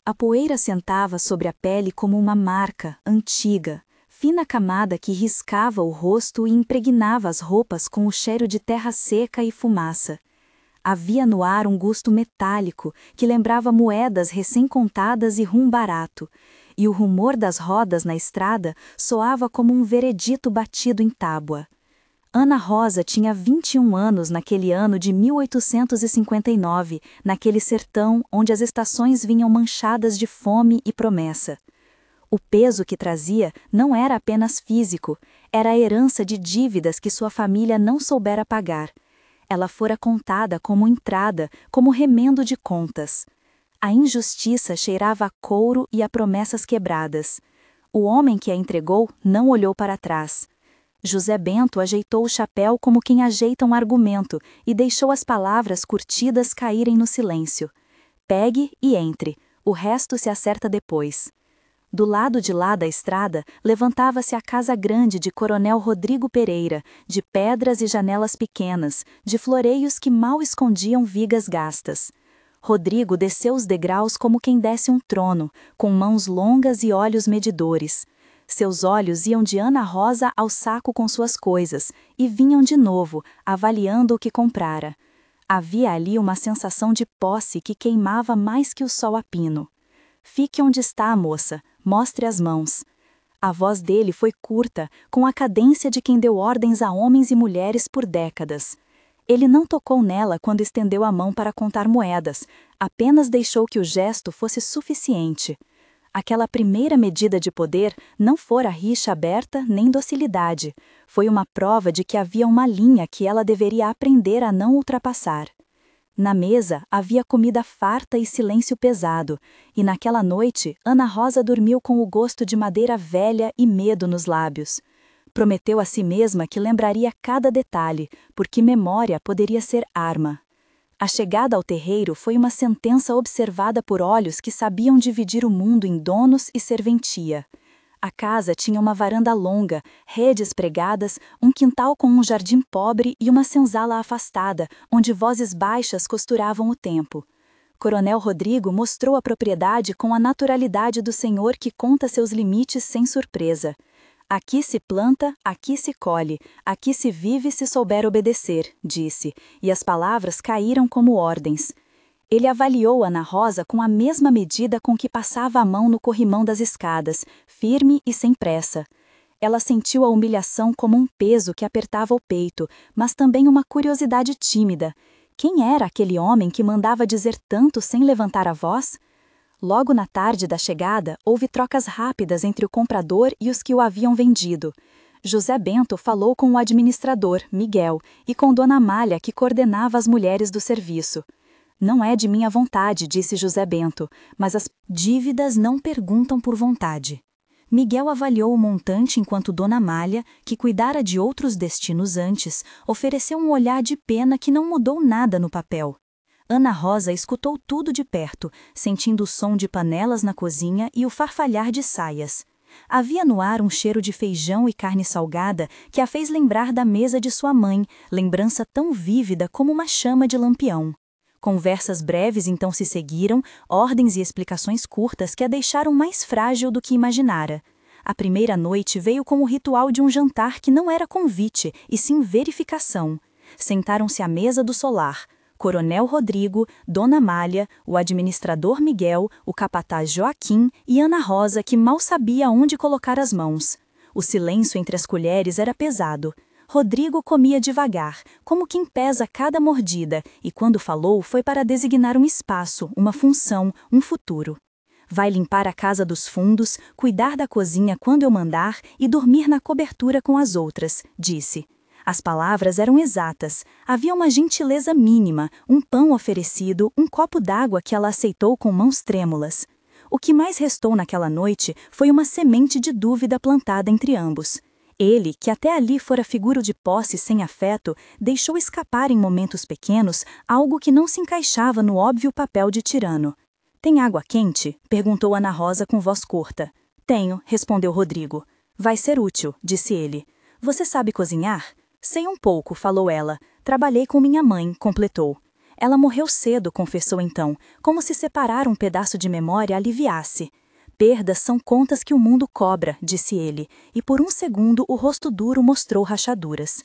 A poeira sentava sobre a pele como uma marca, antiga, fina camada que riscava o rosto e impregnava as roupas com o cheiro de terra seca e fumaça. Havia no ar um gosto metálico que lembrava moedas recém-contadas e rum barato, e o rumor das rodas na estrada soava como um veredito batido em tábua. Ana Rosa tinha 21 anos naquele ano de 1859, naquele sertão onde as estações vinham manchadas de fome e promessa. O peso que trazia não era apenas físico, era a herança de dívidas que sua família não soubera pagar. Ela fora contada como entrada, como remendo de contas. A injustiça cheirava a couro e a promessas quebradas. O homem que a entregou não olhou para trás. José Bento ajeitou o chapéu como quem ajeita um argumento e deixou as palavras curtidas caírem no silêncio. Pegue e entre, o resto se acerta depois. Do lado de lá da estrada, levantava-se a casa grande de Coronel Rodrigo Pereira, de pedras e janelas pequenas, de floreios que mal escondiam vigas gastas. Rodrigo desceu os degraus como quem desce um trono, com mãos longas e olhos medidores. Seus olhos iam de Ana Rosa ao saco com suas coisas, e vinham de novo, avaliando o que comprara. Havia ali uma sensação de posse que queimava mais que o sol a pino. Fique onde está, moça, mostre as mãos. A voz dele foi curta, com a cadência de quem deu ordens a homens e mulheres por décadas. Ele não tocou nela quando estendeu a mão para contar moedas, apenas deixou que o gesto fosse suficiente. Aquela primeira medida de poder não fora rixa aberta nem docilidade. Foi uma prova de que havia uma linha que ela deveria aprender a não ultrapassar. Na mesa havia comida farta e silêncio pesado, e naquela noite Ana Rosa dormiu com o gosto de madeira velha e medo nos lábios. Prometeu a si mesma que lembraria cada detalhe, porque memória poderia ser arma. A chegada ao terreiro foi uma sentença observada por olhos que sabiam dividir o mundo em donos e serventia. A casa tinha uma varanda longa, redes pregadas, um quintal com um jardim pobre e uma senzala afastada, onde vozes baixas costuravam o tempo. Coronel Rodrigo mostrou a propriedade com a naturalidade do senhor que conta seus limites sem surpresa. Aqui se planta, aqui se colhe, aqui se vive se souber obedecer, disse, e as palavras caíram como ordens. Ele avaliou Ana Rosa com a mesma medida com que passava a mão no corrimão das escadas, firme e sem pressa. Ela sentiu a humilhação como um peso que apertava o peito, mas também uma curiosidade tímida. Quem era aquele homem que mandava dizer tanto sem levantar a voz? Logo na tarde da chegada, houve trocas rápidas entre o comprador e os que o haviam vendido. José Bento falou com o administrador, Miguel, e com Dona Amália, que coordenava as mulheres do serviço. Não é de minha vontade, disse José Bento, mas as dívidas não perguntam por vontade. Miguel avaliou o montante enquanto Dona Amália, que cuidara de outros destinos antes, ofereceu um olhar de pena que não mudou nada no papel. Ana Rosa escutou tudo de perto, sentindo o som de panelas na cozinha e o farfalhar de saias. Havia no ar um cheiro de feijão e carne salgada que a fez lembrar da mesa de sua mãe, lembrança tão vívida como uma chama de lampião. Conversas breves então se seguiram, ordens e explicações curtas que a deixaram mais frágil do que imaginara. A primeira noite veio com o ritual de um jantar que não era convite, e sim verificação. Sentaram-se à mesa do solar. Coronel Rodrigo, Dona Amália, o administrador Miguel, o capataz Joaquim e Ana Rosa, que mal sabia onde colocar as mãos. O silêncio entre as colheres era pesado. Rodrigo comia devagar, como quem pesa cada mordida, e quando falou foi para designar um espaço, uma função, um futuro. Vai limpar a casa dos fundos, cuidar da cozinha quando eu mandar e dormir na cobertura com as outras, disse. As palavras eram exatas, havia uma gentileza mínima, um pão oferecido, um copo d'água que ela aceitou com mãos trêmulas. O que mais restou naquela noite foi uma semente de dúvida plantada entre ambos. Ele, que até ali fora figura de posse sem afeto, deixou escapar em momentos pequenos algo que não se encaixava no óbvio papel de tirano. Tem água quente? Perguntou Ana Rosa com voz curta. Tenho, respondeu Rodrigo. Vai ser útil, disse ele. Você sabe cozinhar? Sei um pouco, falou ela. Trabalhei com minha mãe, completou. Ela morreu cedo, confessou então, como se separar um pedaço de memória aliviasse. Perdas são contas que o mundo cobra, disse ele, e por um segundo o rosto duro mostrou rachaduras.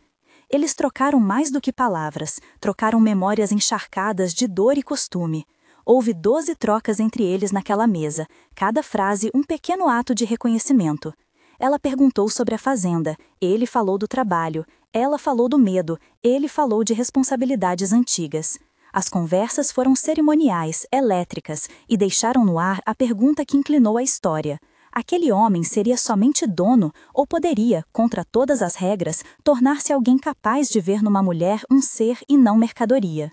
Eles trocaram mais do que palavras, trocaram memórias encharcadas de dor e costume. Houve 12 trocas entre eles naquela mesa, cada frase um pequeno ato de reconhecimento. Ela perguntou sobre a fazenda, ele falou do trabalho, ela falou do medo, ele falou de responsabilidades antigas. As conversas foram cerimoniais, elétricas, e deixaram no ar a pergunta que inclinou a história. Aquele homem seria somente dono ou poderia, contra todas as regras, tornar-se alguém capaz de ver numa mulher um ser e não mercadoria?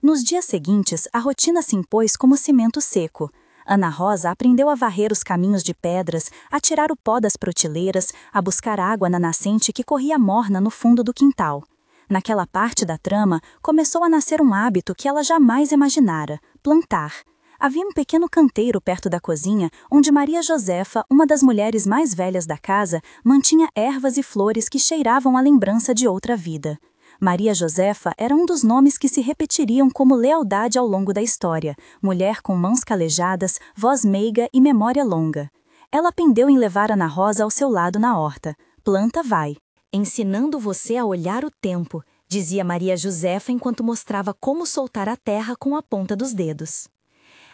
Nos dias seguintes, a rotina se impôs como cimento seco. Ana Rosa aprendeu a varrer os caminhos de pedras, a tirar o pó das prateleiras, a buscar água na nascente que corria morna no fundo do quintal. Naquela parte da trama, começou a nascer um hábito que ela jamais imaginara: plantar. Havia um pequeno canteiro perto da cozinha, onde Maria Josefa, uma das mulheres mais velhas da casa, mantinha ervas e flores que cheiravam a lembrança de outra vida. Maria Josefa era um dos nomes que se repetiriam como lealdade ao longo da história, mulher com mãos calejadas, voz meiga e memória longa. Ela pendeu em levar Ana Rosa ao seu lado na horta. Planta vai. Ensinando você a olhar o tempo, dizia Maria Josefa enquanto mostrava como soltar a terra com a ponta dos dedos.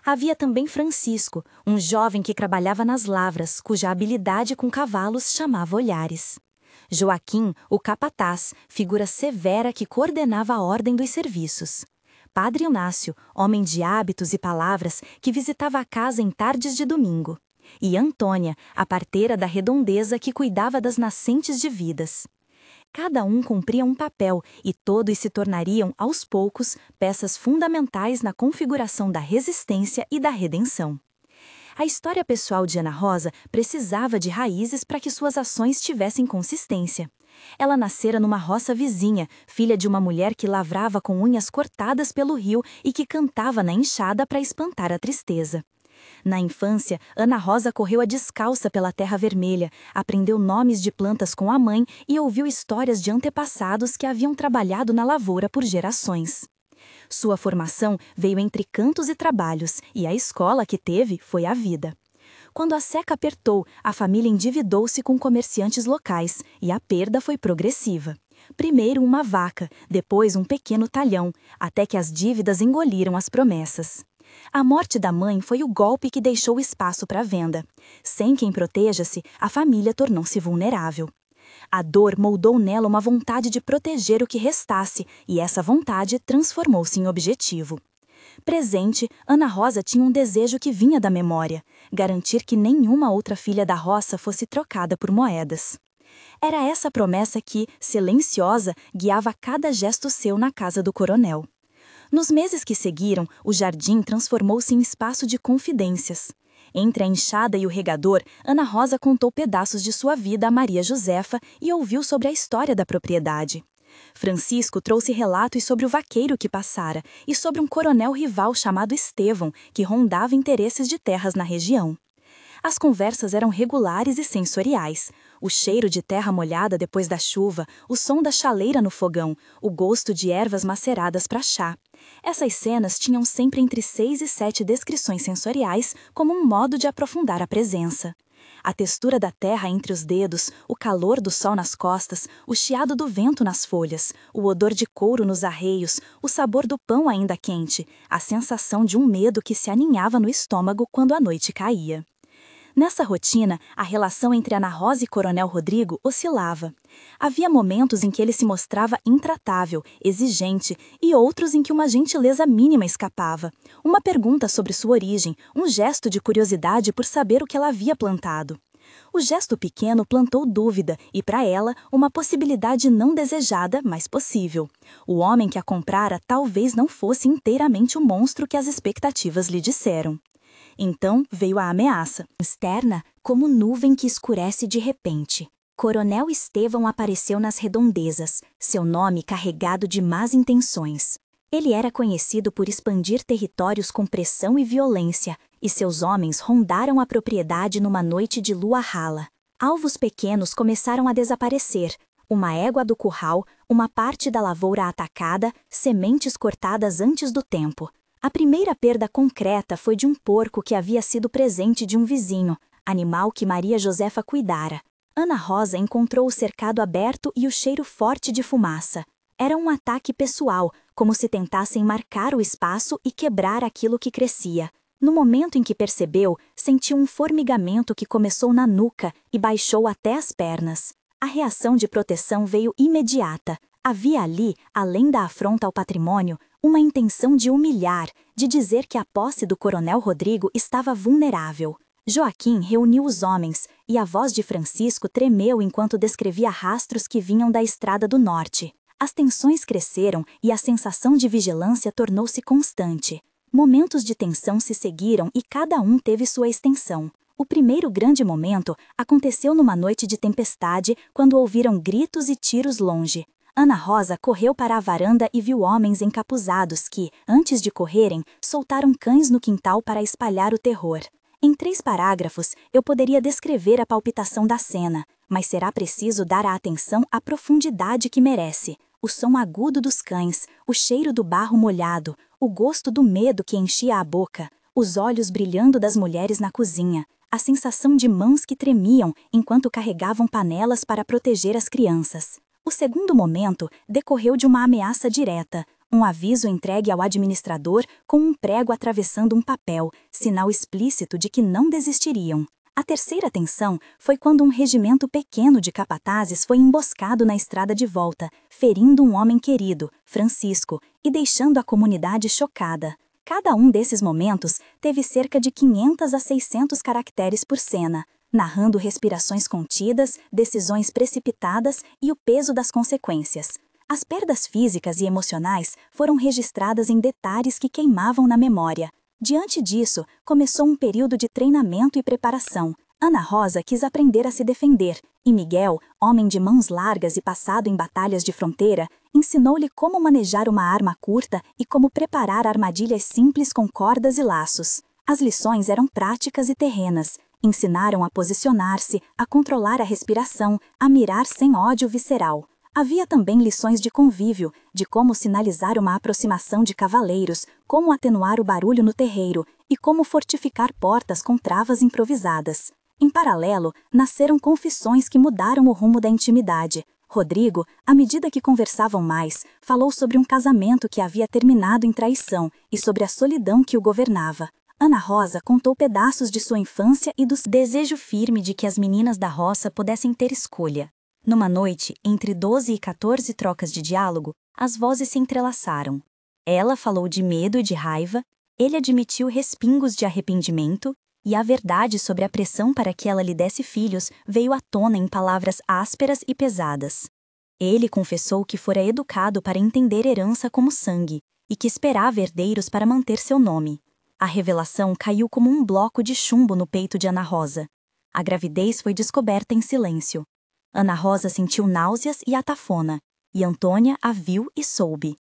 Havia também Francisco, um jovem que trabalhava nas lavras, cuja habilidade com cavalos chamava olhares. Joaquim, o capataz, figura severa que coordenava a ordem dos serviços. Padre Inácio, homem de hábitos e palavras, que visitava a casa em tardes de domingo. E Antônia, a parteira da redondeza que cuidava das nascentes de vidas. Cada um cumpria um papel e todos se tornariam, aos poucos, peças fundamentais na configuração da resistência e da redenção. A história pessoal de Ana Rosa precisava de raízes para que suas ações tivessem consistência. Ela nascera numa roça vizinha, filha de uma mulher que lavrava com unhas cortadas pelo rio e que cantava na enxada para espantar a tristeza. Na infância, Ana Rosa correu a descalça pela terra vermelha, aprendeu nomes de plantas com a mãe e ouviu histórias de antepassados que haviam trabalhado na lavoura por gerações. Sua formação veio entre cantos e trabalhos, e a escola que teve foi a vida. Quando a seca apertou, a família endividou-se com comerciantes locais, e a perda foi progressiva. Primeiro uma vaca, depois um pequeno talhão, até que as dívidas engoliram as promessas. A morte da mãe foi o golpe que deixou espaço para a venda. Sem quem proteja-se, a família tornou-se vulnerável. A dor moldou nela uma vontade de proteger o que restasse, e essa vontade transformou-se em objetivo. Presente, Ana Rosa tinha um desejo que vinha da memória: garantir que nenhuma outra filha da roça fosse trocada por moedas. Era essa promessa que, silenciosa, guiava cada gesto seu na casa do coronel. Nos meses que seguiram, o jardim transformou-se em espaço de confidências. Entre a enxada e o regador, Ana Rosa contou pedaços de sua vida a Maria Josefa e ouviu sobre a história da propriedade. Francisco trouxe relatos sobre o vaqueiro que passara e sobre um coronel rival chamado Estevão, que rondava interesses de terras na região. As conversas eram regulares e sensoriais. O cheiro de terra molhada depois da chuva, o som da chaleira no fogão, o gosto de ervas maceradas para chá. Essas cenas tinham sempre entre 6 e 7 descrições sensoriais como um modo de aprofundar a presença. A textura da terra entre os dedos, o calor do sol nas costas, o chiado do vento nas folhas, o odor de couro nos arreios, o sabor do pão ainda quente, a sensação de um medo que se aninhava no estômago quando a noite caía. Nessa rotina, a relação entre Ana Rosa e Coronel Rodrigo oscilava. Havia momentos em que ele se mostrava intratável, exigente, e outros em que uma gentileza mínima escapava. Uma pergunta sobre sua origem, um gesto de curiosidade por saber o que ela havia plantado. O gesto pequeno plantou dúvida e, para ela, uma possibilidade não desejada, mas possível. O homem que a comprara talvez não fosse inteiramente o monstro que as expectativas lhe disseram. Então veio a ameaça. Externa, como nuvem que escurece de repente. Coronel Estevão apareceu nas redondezas, seu nome carregado de más intenções. Ele era conhecido por expandir territórios com pressão e violência, e seus homens rondaram a propriedade numa noite de lua rala. Alvos pequenos começaram a desaparecer. uma égua do curral, uma parte da lavoura atacada, sementes cortadas antes do tempo. A primeira perda concreta foi de um porco que havia sido presente de um vizinho, animal que Maria Josefa cuidara. Ana Rosa encontrou o cercado aberto e o cheiro forte de fumaça. Era um ataque pessoal, como se tentassem marcar o espaço e quebrar aquilo que crescia. No momento em que percebeu, sentiu um formigamento que começou na nuca e baixou até as pernas. A reação de proteção veio imediata. Havia ali, além da afronta ao patrimônio, uma intenção de humilhar, de dizer que a posse do coronel Rodrigo estava vulnerável. Joaquim reuniu os homens, e a voz de Francisco tremeu enquanto descrevia rastros que vinham da estrada do norte. As tensões cresceram e a sensação de vigilância tornou-se constante. Momentos de tensão se seguiram e cada um teve sua extensão. O primeiro grande momento aconteceu numa noite de tempestade, quando ouviram gritos e tiros longe. Ana Rosa correu para a varanda e viu homens encapuzados que, antes de correrem, soltaram cães no quintal para espalhar o terror. Em 3 parágrafos, eu poderia descrever a palpitação da cena, mas será preciso dar a atenção à profundidade que merece. O som agudo dos cães, o cheiro do barro molhado, o gosto do medo que enchia a boca, os olhos brilhando das mulheres na cozinha, a sensação de mãos que tremiam enquanto carregavam panelas para proteger as crianças. O segundo momento decorreu de uma ameaça direta, um aviso entregue ao administrador com um prego atravessando um papel, sinal explícito de que não desistiriam. A terceira tensão foi quando um regimento pequeno de capatazes foi emboscado na estrada de volta, ferindo um homem querido, Francisco, e deixando a comunidade chocada. Cada um desses momentos teve cerca de 500 a 600 caracteres por cena, narrando respirações contidas, decisões precipitadas e o peso das consequências. As perdas físicas e emocionais foram registradas em detalhes que queimavam na memória. Diante disso, começou um período de treinamento e preparação. Ana Rosa quis aprender a se defender, e Miguel, homem de mãos largas e passado em batalhas de fronteira, ensinou-lhe como manejar uma arma curta e como preparar armadilhas simples com cordas e laços. As lições eram práticas e terrenas. Ensinaram a posicionar-se, a controlar a respiração, a mirar sem ódio visceral. Havia também lições de convívio, de como sinalizar uma aproximação de cavaleiros, como atenuar o barulho no terreiro e como fortificar portas com travas improvisadas. Em paralelo, nasceram confissões que mudaram o rumo da intimidade. Rodrigo, à medida que conversavam mais, falou sobre um casamento que havia terminado em traição e sobre a solidão que o governava. Ana Rosa contou pedaços de sua infância e do desejo firme de que as meninas da roça pudessem ter escolha. Numa noite, entre 12 e 14 trocas de diálogo, as vozes se entrelaçaram. Ela falou de medo e de raiva, ele admitiu respingos de arrependimento, e a verdade sobre a pressão para que ela lhe desse filhos veio à tona em palavras ásperas e pesadas. Ele confessou que fora educado para entender herança como sangue, e que esperava herdeiros para manter seu nome. A revelação caiu como um bloco de chumbo no peito de Ana Rosa. A gravidez foi descoberta em silêncio. Ana Rosa sentiu náuseas e atafona, e Antônia a viu e soube.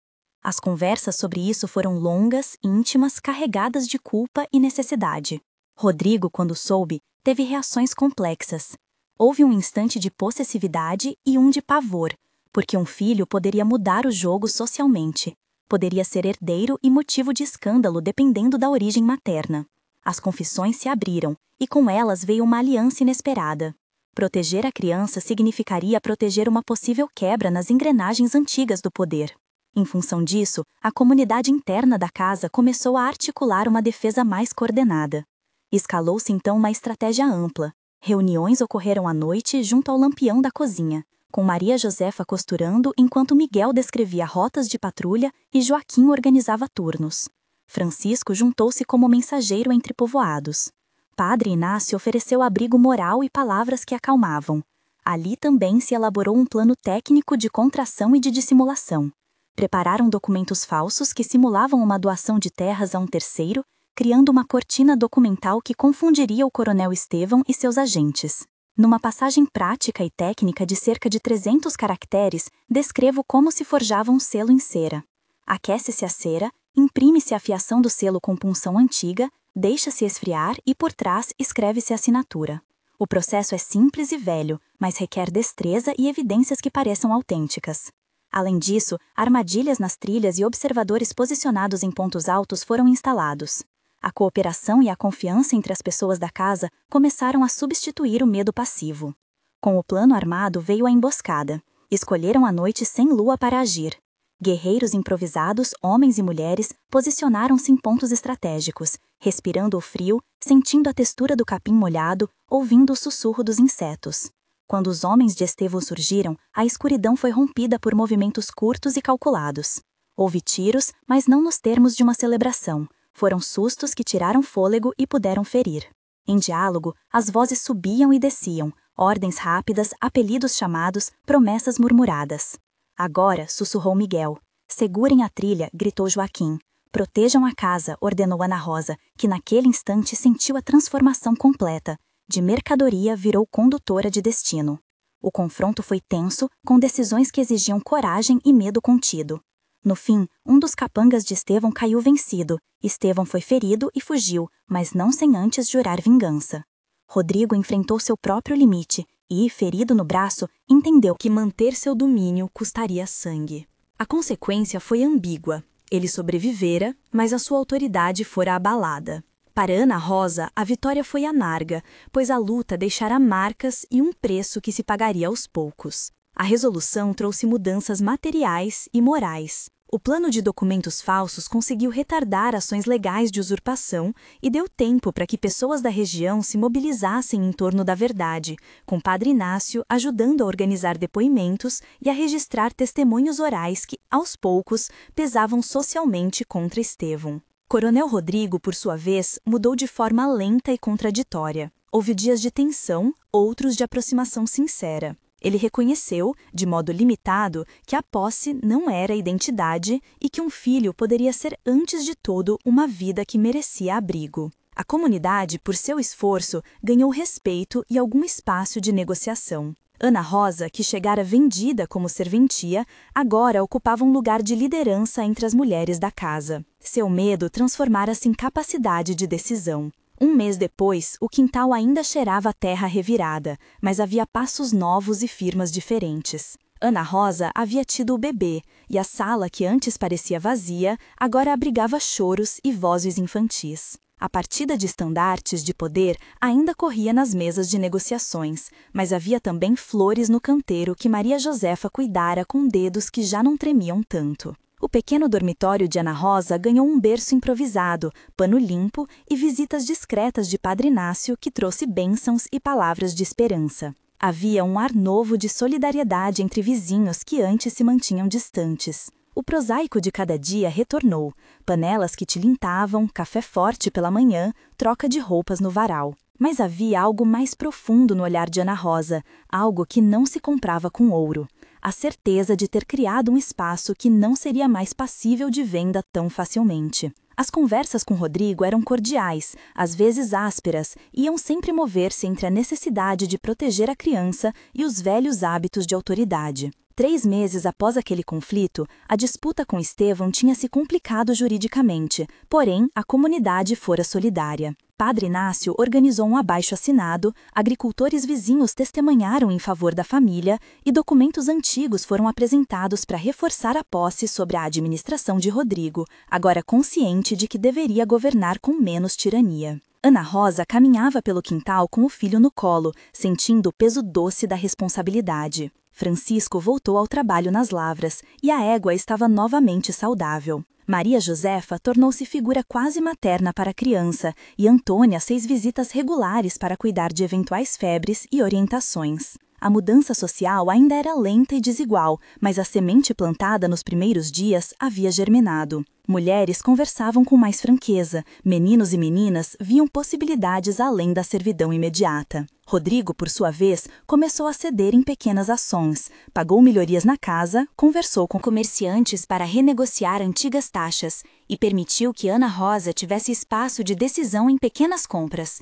As conversas sobre isso foram longas, íntimas, carregadas de culpa e necessidade. Rodrigo, quando soube, teve reações complexas. Houve um instante de possessividade e um de pavor, porque um filho poderia mudar o jogo socialmente. Poderia ser herdeiro e motivo de escândalo dependendo da origem materna. As confissões se abriram, e com elas veio uma aliança inesperada. Proteger a criança significaria proteger uma possível quebra nas engrenagens antigas do poder. Em função disso, a comunidade interna da casa começou a articular uma defesa mais coordenada. Escalou-se então uma estratégia ampla. Reuniões ocorreram à noite junto ao lampião da cozinha, com Maria Josefa costurando enquanto Miguel descrevia rotas de patrulha e Joaquim organizava turnos. Francisco juntou-se como mensageiro entre povoados. Padre Inácio ofereceu abrigo moral e palavras que acalmavam. Ali também se elaborou um plano técnico de contração e de dissimulação. Prepararam documentos falsos que simulavam uma doação de terras a um terceiro, criando uma cortina documental que confundiria o coronel Estevão e seus agentes. Numa passagem prática e técnica de cerca de 300 caracteres, descrevo como se forjava um selo em cera. Aquece-se a cera, imprime-se a fiação do selo com punção antiga, deixa-se esfriar e por trás escreve-se a assinatura. O processo é simples e velho, mas requer destreza e evidências que pareçam autênticas. Além disso, armadilhas nas trilhas e observadores posicionados em pontos altos foram instalados. A cooperação e a confiança entre as pessoas da casa começaram a substituir o medo passivo. Com o plano armado veio a emboscada. Escolheram a noite sem lua para agir. Guerreiros improvisados, homens e mulheres, posicionaram-se em pontos estratégicos, respirando o frio, sentindo a textura do capim molhado, ouvindo o sussurro dos insetos. Quando os homens de Estevão surgiram, a escuridão foi rompida por movimentos curtos e calculados. Houve tiros, mas não nos termos de uma celebração. Foram sustos que tiraram fôlego e puderam ferir. Em diálogo, as vozes subiam e desciam, ordens rápidas, apelidos chamados, promessas murmuradas. Agora, sussurrou Miguel. Segurem a trilha, gritou Joaquim. Protejam a casa, ordenou Ana Rosa, que naquele instante sentiu a transformação completa. De mercadoria virou condutora de destino. O confronto foi tenso, com decisões que exigiam coragem e medo contido. No fim, um dos capangas de Estevão caiu vencido. Estevão foi ferido e fugiu, mas não sem antes jurar vingança. Rodrigo enfrentou seu próprio limite e, ferido no braço, entendeu que manter seu domínio custaria sangue. A consequência foi ambígua. Ele sobrevivera, mas a sua autoridade fora abalada. Para Ana Rosa, a vitória foi amarga, pois a luta deixara marcas e um preço que se pagaria aos poucos. A resolução trouxe mudanças materiais e morais. O plano de documentos falsos conseguiu retardar ações legais de usurpação e deu tempo para que pessoas da região se mobilizassem em torno da verdade, com Padre Inácio ajudando a organizar depoimentos e a registrar testemunhos orais que, aos poucos, pesavam socialmente contra Estevão. Coronel Rodrigo, por sua vez, mudou de forma lenta e contraditória. Houve dias de tensão, outros de aproximação sincera. Ele reconheceu, de modo limitado, que a posse não era a identidade e que um filho poderia ser, antes de tudo, uma vida que merecia abrigo. A comunidade, por seu esforço, ganhou respeito e algum espaço de negociação. Ana Rosa, que chegara vendida como serventia, agora ocupava um lugar de liderança entre as mulheres da casa. Seu medo transformara-se em capacidade de decisão. Um mês depois, o quintal ainda cheirava a terra revirada, mas havia passos novos e firmas diferentes. Ana Rosa havia tido o bebê, e a sala que antes parecia vazia, agora abrigava choros e vozes infantis. A partida de estandartes de poder ainda corria nas mesas de negociações, mas havia também flores no canteiro que Maria Josefa cuidara com dedos que já não tremiam tanto. O pequeno dormitório de Ana Rosa ganhou um berço improvisado, pano limpo e visitas discretas de Padre Inácio que trouxe bênçãos e palavras de esperança. Havia um ar novo de solidariedade entre vizinhos que antes se mantinham distantes. O prosaico de cada dia retornou, panelas que tilintavam, café forte pela manhã, troca de roupas no varal. Mas havia algo mais profundo no olhar de Ana Rosa, algo que não se comprava com ouro. A certeza de ter criado um espaço que não seria mais passível de venda tão facilmente. As conversas com Rodrigo eram cordiais, às vezes ásperas, e iam sempre mover-se entre a necessidade de proteger a criança e os velhos hábitos de autoridade. 3 meses após aquele conflito, a disputa com Estevão tinha se complicado juridicamente, porém a comunidade fora solidária. Padre Inácio organizou um abaixo-assinado, agricultores vizinhos testemunharam em favor da família e documentos antigos foram apresentados para reforçar a posse sobre a administração de Rodrigo, agora consciente de que deveria governar com menos tirania. Ana Rosa caminhava pelo quintal com o filho no colo, sentindo o peso doce da responsabilidade. Francisco voltou ao trabalho nas lavras e a égua estava novamente saudável. Maria Josefa tornou-se figura quase materna para a criança e Antônia fez visitas regulares para cuidar de eventuais febres e orientações. A mudança social ainda era lenta e desigual, mas a semente plantada nos primeiros dias havia germinado. Mulheres conversavam com mais franqueza, meninos e meninas viam possibilidades além da servidão imediata. Rodrigo, por sua vez, começou a ceder em pequenas ações, pagou melhorias na casa, conversou com comerciantes para renegociar antigas taxas e permitiu que Ana Rosa tivesse espaço de decisão em pequenas compras.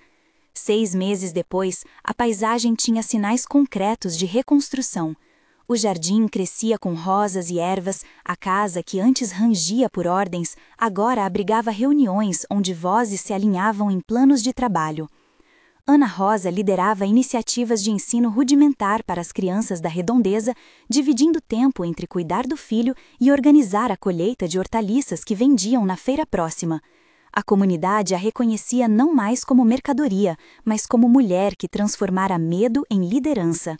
6 meses depois, a paisagem tinha sinais concretos de reconstrução. O jardim crescia com rosas e ervas, a casa que antes rangia por ordens, agora abrigava reuniões onde vozes se alinhavam em planos de trabalho. Ana Rosa liderava iniciativas de ensino rudimentar para as crianças da redondeza, dividindo tempo entre cuidar do filho e organizar a colheita de hortaliças que vendiam na feira próxima. A comunidade a reconhecia não mais como mercadoria, mas como mulher que transformara medo em liderança.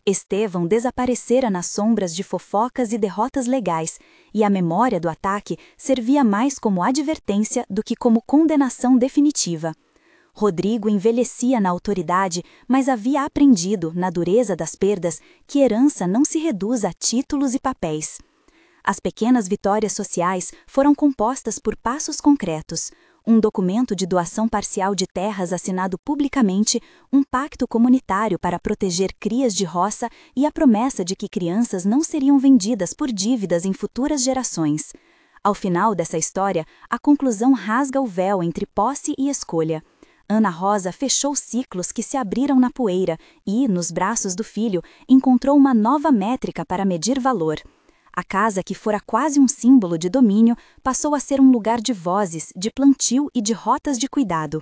Estevão desaparecera nas sombras de fofocas e derrotas legais, e a memória do ataque servia mais como advertência do que como condenação definitiva. Rodrigo envelhecia na autoridade, mas havia aprendido, na dureza das perdas, que herança não se reduz a títulos e papéis. As pequenas vitórias sociais foram compostas por passos concretos: um documento de doação parcial de terras assinado publicamente, um pacto comunitário para proteger crias de roça e a promessa de que crianças não seriam vendidas por dívidas em futuras gerações. Ao final dessa história, a conclusão rasga o véu entre posse e escolha. Ana Rosa fechou ciclos que se abriram na poeira e, nos braços do filho, encontrou uma nova métrica para medir valor. A casa que fora quase um símbolo de domínio passou a ser um lugar de vozes, de plantio e de rotas de cuidado.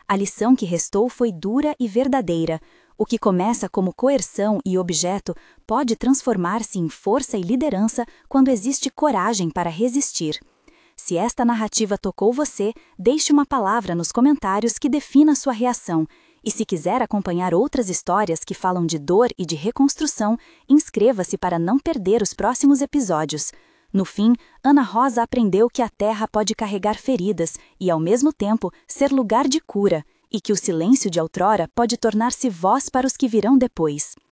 A lição que restou foi dura e verdadeira. O que começa como coerção e objeto pode transformar-se em força e liderança quando existe coragem para resistir. Se esta narrativa tocou você, deixe uma palavra nos comentários que defina sua reação. E se quiser acompanhar outras histórias que falam de dor e de reconstrução, inscreva-se para não perder os próximos episódios. No fim, Ana Rosa aprendeu que a terra pode carregar feridas e, ao mesmo tempo, ser lugar de cura, e que o silêncio de outrora pode tornar-se voz para os que virão depois.